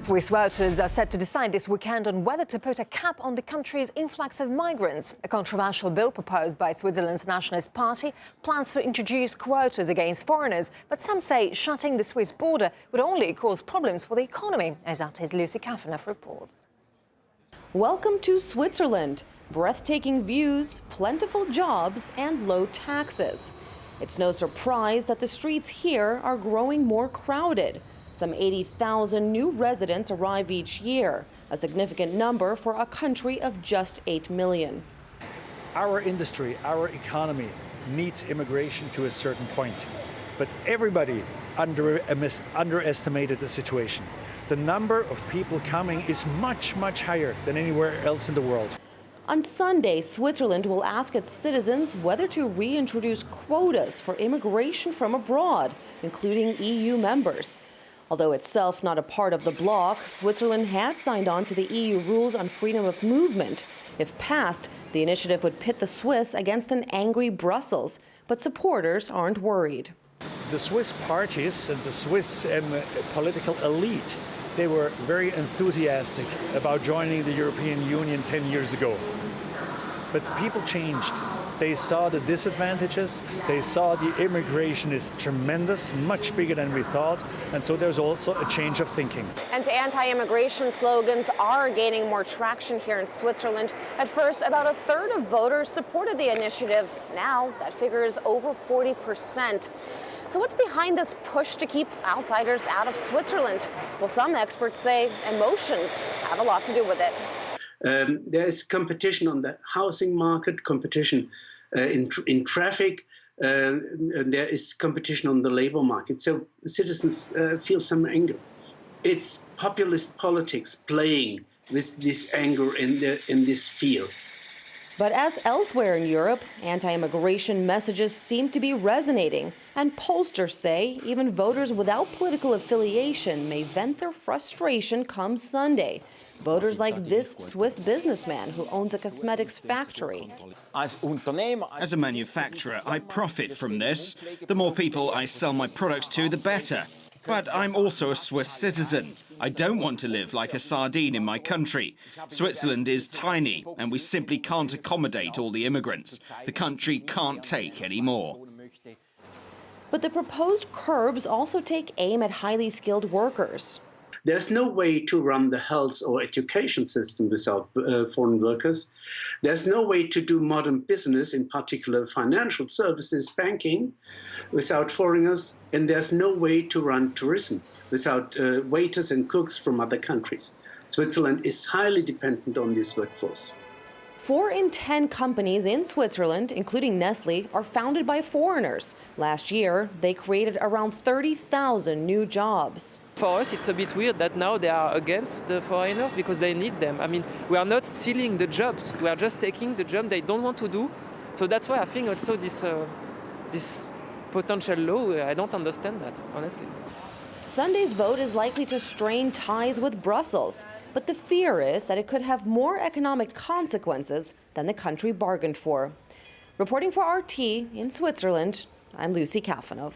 Swiss voters are set to decide this weekend on whether to put a cap on the country's influx of migrants. A controversial bill proposed by Switzerland's nationalist party plans to introduce quotas against foreigners, but some say shutting the Swiss border would only cause problems for the economy, as artist Lucy Kafanov reports. Welcome to Switzerland. Breathtaking views, plentiful jobs, and low taxes. It's no surprise that the streets here are growing more crowded. Some 80,000 new residents arrive each year, a significant number for a country of just 8 million. Our industry, our economy needs immigration to a certain point. But everybody underestimated the situation. The number of people coming is much, much higher than anywhere else in the world. On Sunday, Switzerland will ask its citizens whether to reintroduce quotas for immigration from abroad, including EU members. Although itself not a part of the bloc, Switzerland had signed on to the EU rules on freedom of movement. If passed, the initiative would pit the Swiss against an angry Brussels. But supporters aren't worried. The Swiss parties and the Swiss political elite, they were very enthusiastic about joining the European Union 10 years ago. But people changed. They saw the disadvantages, they saw the immigration is tremendous, much bigger than we thought, and so there's also a change of thinking. And anti-immigration slogans are gaining more traction here in Switzerland. At first, about a third of voters supported the initiative. Now, that figure is over 40%. So what's behind this push to keep outsiders out of Switzerland? Well, some experts say emotions have a lot to do with it. There is competition on the housing market, competition in traffic, and there is competition on the labor market. So citizens feel some anger. It's populist politics playing with this anger in this field. But as elsewhere in Europe, anti-immigration messages seem to be resonating. And pollsters say even voters without political affiliation may vent their frustration come Sunday. Voters like this Swiss businessman who owns a cosmetics factory. As a manufacturer, I profit from this. The more people I sell my products to, the better. But I'm also a Swiss citizen. I don't want to live like a sardine in my country. Switzerland is tiny, and we simply can't accommodate all the immigrants. The country can't take any more. But the proposed curbs also take aim at highly skilled workers. There's no way to run the health or education system without foreign workers. There's no way to do modern business, in particular financial services, banking, without foreigners. And there's no way to run tourism without waiters and cooks from other countries. Switzerland is highly dependent on this workforce. 4 in 10 companies in Switzerland, including Nestle, are founded by foreigners. Last year, they created around 30,000 new jobs. For us, it's a bit weird that now they are against the foreigners because they need them. I mean, we are not stealing the jobs. We are just taking the job they don't want to do. So that's why I think also this potential law, I don't understand that, honestly. Sunday's vote is likely to strain ties with Brussels, but the fear is that it could have more economic consequences than the country bargained for. Reporting for RT in Switzerland, I'm Lucy Kafanov.